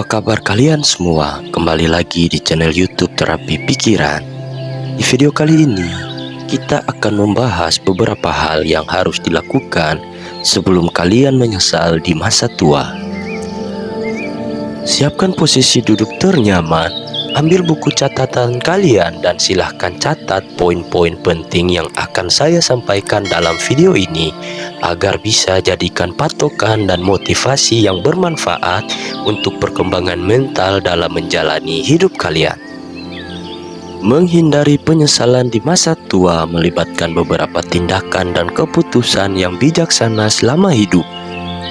kabar kalian semua? Kembali lagi di channel YouTube Terapi Pikiran. Di video kali ini, kita akan membahas beberapa hal yang harus dilakukan sebelum kalian menyesal di masa tua. Siapkan posisi duduk ternyaman, ambil buku catatan kalian dan silahkan catat poin-poin penting yang akan saya sampaikan dalam video ini agar bisa jadikan patokan dan motivasi yang bermanfaat untuk perkembangan mental dalam menjalani hidup kalian. Menghindari penyesalan di masa tua melibatkan beberapa tindakan dan keputusan yang bijaksana selama hidup.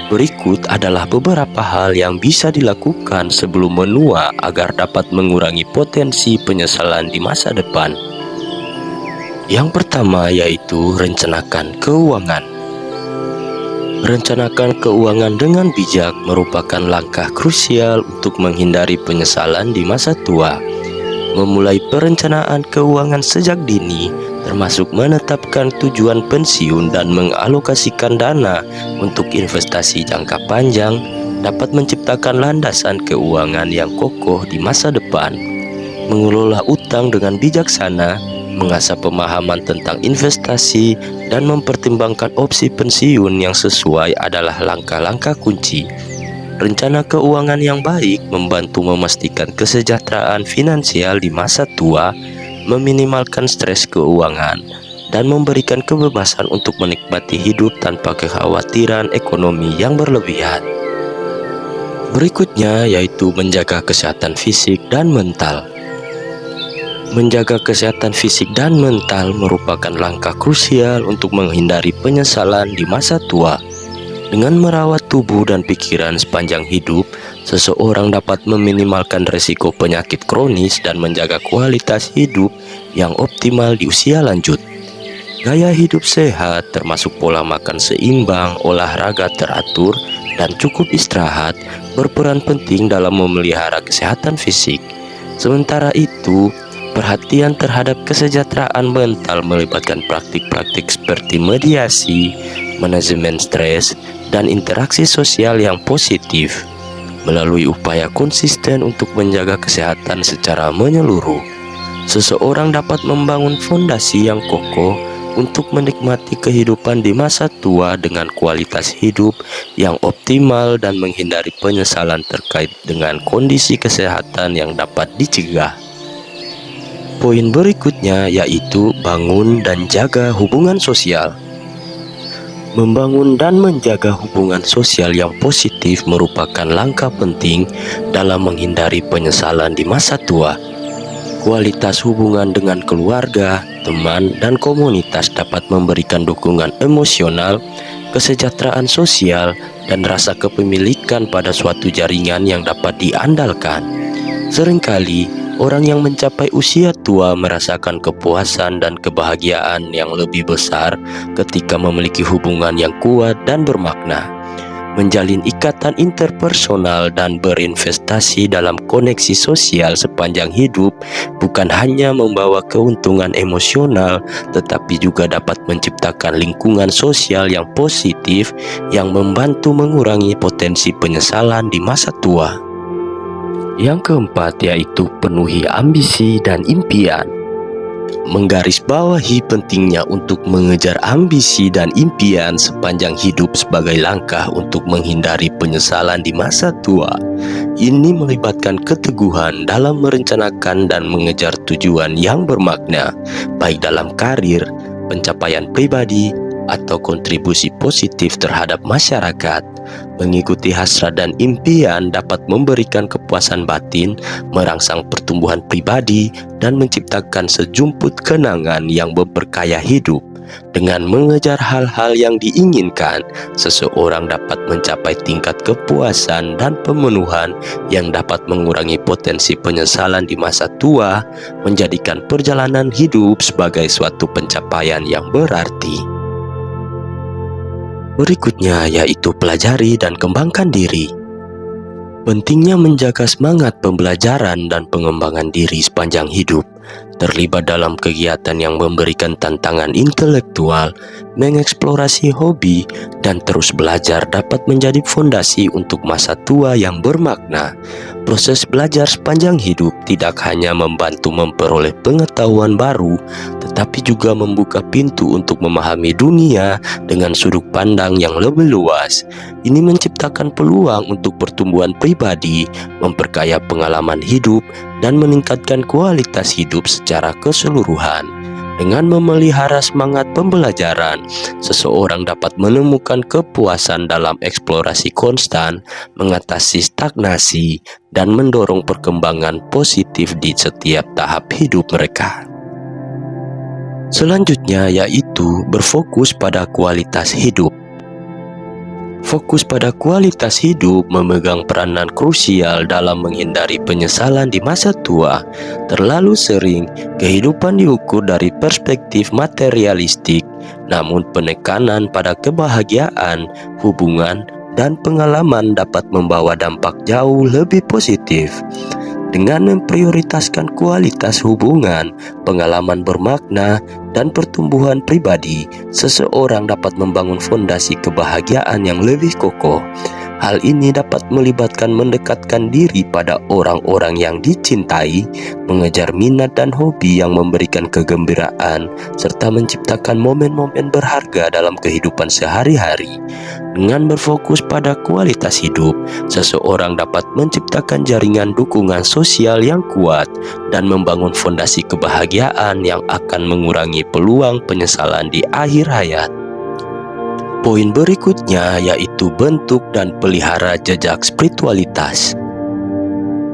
Berikut adalah beberapa hal yang bisa dilakukan sebelum menua agar dapat mengurangi potensi penyesalan di masa depan. Yang pertama yaitu rencanakan keuangan. Rencanakan keuangan dengan bijak merupakan langkah krusial untuk menghindari penyesalan di masa tua. Memulai perencanaan keuangan sejak dini, termasuk menetapkan tujuan pensiun dan mengalokasikan dana untuk investasi jangka panjang, dapat menciptakan landasan keuangan yang kokoh di masa depan. Mengelola utang dengan bijaksana, mengasah pemahaman tentang investasi, dan mempertimbangkan opsi pensiun yang sesuai adalah langkah-langkah kunci. Rencana keuangan yang baik membantu memastikan kesejahteraan finansial di masa tua, meminimalkan stres keuangan, dan memberikan kebebasan untuk menikmati hidup tanpa kekhawatiran ekonomi yang berlebihan. Berikutnya yaitu menjaga kesehatan fisik dan mental. Menjaga kesehatan fisik dan mental merupakan langkah krusial untuk menghindari penyesalan di masa tua. Dengan merawat tubuh dan pikiran sepanjang hidup, seseorang dapat meminimalkan risiko penyakit kronis dan menjaga kualitas hidup yang optimal di usia lanjut. Gaya hidup sehat termasuk pola makan seimbang, olahraga teratur, dan cukup istirahat berperan penting dalam memelihara kesehatan fisik. Sementara itu, perhatian terhadap kesejahteraan mental melibatkan praktik-praktik seperti mediasi, manajemen stres, dan interaksi sosial yang positif. Melalui upaya konsisten untuk menjaga kesehatan secara menyeluruh, seseorang dapat membangun fondasi yang kokoh untuk menikmati kehidupan di masa tua dengan kualitas hidup yang optimal dan menghindari penyesalan terkait dengan kondisi kesehatan yang dapat dicegah. Poin berikutnya yaitu bangun dan jaga hubungan sosial. Membangun dan menjaga hubungan sosial yang positif merupakan langkah penting dalam menghindari penyesalan di masa tua. Kualitas hubungan dengan keluarga, teman, dan komunitas dapat memberikan dukungan emosional, kesejahteraan sosial, dan rasa kepemilikan pada suatu jaringan yang dapat diandalkan. Seringkali, orang yang mencapai usia tua merasakan kepuasan dan kebahagiaan yang lebih besar ketika memiliki hubungan yang kuat dan bermakna. Menjalin ikatan interpersonal dan berinvestasi dalam koneksi sosial sepanjang hidup bukan hanya membawa keuntungan emosional, tetapi juga dapat menciptakan lingkungan sosial yang positif yang membantu mengurangi potensi penyesalan di masa tua. Yang keempat yaitu penuhi ambisi dan impian. Menggarisbawahi pentingnya untuk mengejar ambisi dan impian sepanjang hidup sebagai langkah untuk menghindari penyesalan di masa tua. Ini melibatkan keteguhan dalam merencanakan dan mengejar tujuan yang bermakna, baik dalam karir, pencapaian pribadi, atau kontribusi positif terhadap masyarakat. Mengikuti hasrat dan impian dapat memberikan kepuasan batin, merangsang pertumbuhan pribadi, dan menciptakan sejumput kenangan yang memperkaya hidup. Dengan mengejar hal-hal yang diinginkan, seseorang dapat mencapai tingkat kepuasan dan pemenuhan yang dapat mengurangi potensi penyesalan di masa tua, menjadikan perjalanan hidup sebagai suatu pencapaian yang berarti. Berikutnya yaitu pelajari dan kembangkan diri. Pentingnya menjaga semangat pembelajaran dan pengembangan diri sepanjang hidup. terlibat dalam kegiatan yang memberikan tantangan intelektual, mengeksplorasi hobi, dan terus belajar dapat menjadi fondasi untuk masa tua yang bermakna. Proses belajar sepanjang hidup tidak hanya membantu memperoleh pengetahuan baru, tetapi juga membuka pintu untuk memahami dunia dengan sudut pandang yang lebih luas. Ini menciptakan peluang untuk pertumbuhan pribadi, memperkaya pengalaman hidup, dan meningkatkan kualitas hidup secara keseluruhan. Dengan memelihara semangat pembelajaran, seseorang dapat menemukan kepuasan dalam eksplorasi konstan, mengatasi stagnasi, dan mendorong perkembangan positif di setiap tahap hidup mereka. Selanjutnya yaitu berfokus pada kualitas hidup. Fokus pada kualitas hidup memegang peranan krusial dalam menghindari penyesalan di masa tua. Terlalu sering, kehidupan diukur dari perspektif materialistik, namun penekanan pada kebahagiaan, hubungan, dan pengalaman dapat membawa dampak jauh lebih positif. Dengan memprioritaskan kualitas hubungan, pengalaman bermakna, dan pertumbuhan pribadi, seseorang dapat membangun fondasi kebahagiaan yang lebih kokoh. Hal ini dapat melibatkan mendekatkan diri pada orang-orang yang dicintai, mengejar minat dan hobi yang memberikan kegembiraan, serta menciptakan momen-momen berharga dalam kehidupan sehari-hari. Dengan berfokus pada kualitas hidup, seseorang dapat menciptakan jaringan dukungan sosial yang kuat dan membangun fondasi kebahagiaan yang akan mengurangi peluang penyesalan di akhir hayat. Poin berikutnya yaitu bentuk dan pelihara jejak spiritualitas.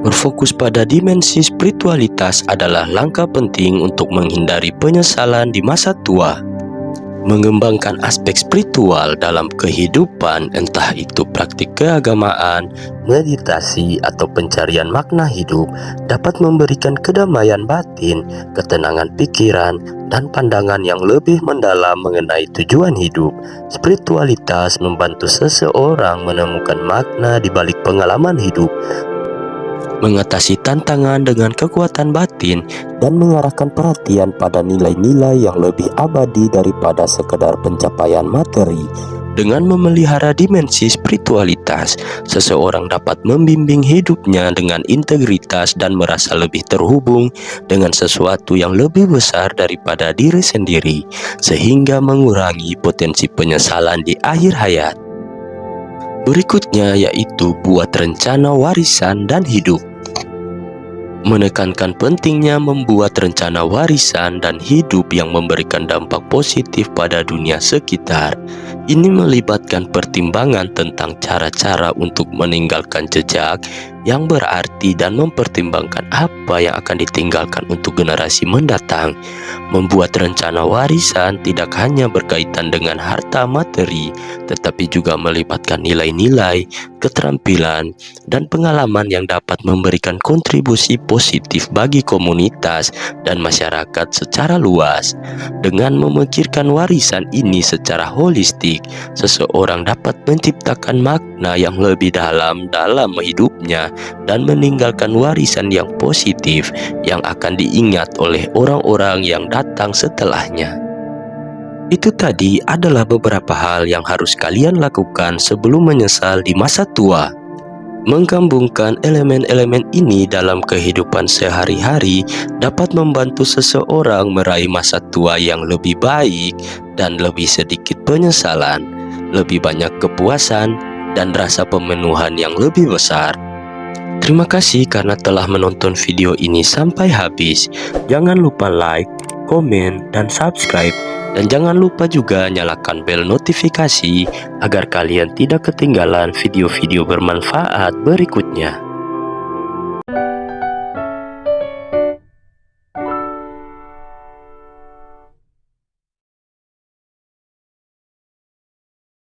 Berfokus pada dimensi spiritualitas adalah langkah penting untuk menghindari penyesalan di masa tua. Mengembangkan aspek spiritual dalam kehidupan, entah itu praktik keagamaan, meditasi, atau pencarian makna hidup, dapat memberikan kedamaian batin, ketenangan pikiran, dan pandangan yang lebih mendalam mengenai tujuan hidup. Spiritualitas membantu seseorang menemukan makna di balik pengalaman hidup, mengatasi tantangan dengan kekuatan batin, dan mengarahkan perhatian pada nilai-nilai yang lebih abadi daripada sekedar pencapaian materi. Dengan memelihara dimensi spiritualitas, seseorang dapat membimbing hidupnya dengan integritas dan merasa lebih terhubung dengan sesuatu yang lebih besar daripada diri sendiri, sehingga mengurangi potensi penyesalan di akhir hayat. Berikutnya yaitu buat rencana warisan dan hidup. Menekankan pentingnya membuat rencana warisan dan hidup yang memberikan dampak positif pada dunia sekitar. Ini melibatkan pertimbangan tentang cara-cara untuk meninggalkan jejak yang berarti dan mempertimbangkan apa yang akan ditinggalkan untuk generasi mendatang. Membuat rencana warisan tidak hanya berkaitan dengan harta materi, tetapi juga melibatkan nilai-nilai, keterampilan, dan pengalaman yang dapat memberikan kontribusi positif bagi komunitas dan masyarakat secara luas. Dengan memikirkan warisan ini secara holistik, seseorang dapat menciptakan makna yang lebih dalam hidupnya dan meninggalkan warisan yang positif yang akan diingat oleh orang-orang yang datang setelahnya. Itu tadi adalah beberapa hal yang harus kalian lakukan sebelum menyesal di masa tua. Menggabungkan elemen-elemen ini dalam kehidupan sehari-hari dapat membantu seseorang meraih masa tua yang lebih baik dan lebih sedikit penyesalan, lebih banyak kepuasan, dan rasa pemenuhan yang lebih besar. Terima kasih karena telah menonton video ini sampai habis. Jangan lupa like, komen, dan subscribe. Dan jangan lupa juga nyalakan bel notifikasi agar kalian tidak ketinggalan video-video bermanfaat berikutnya.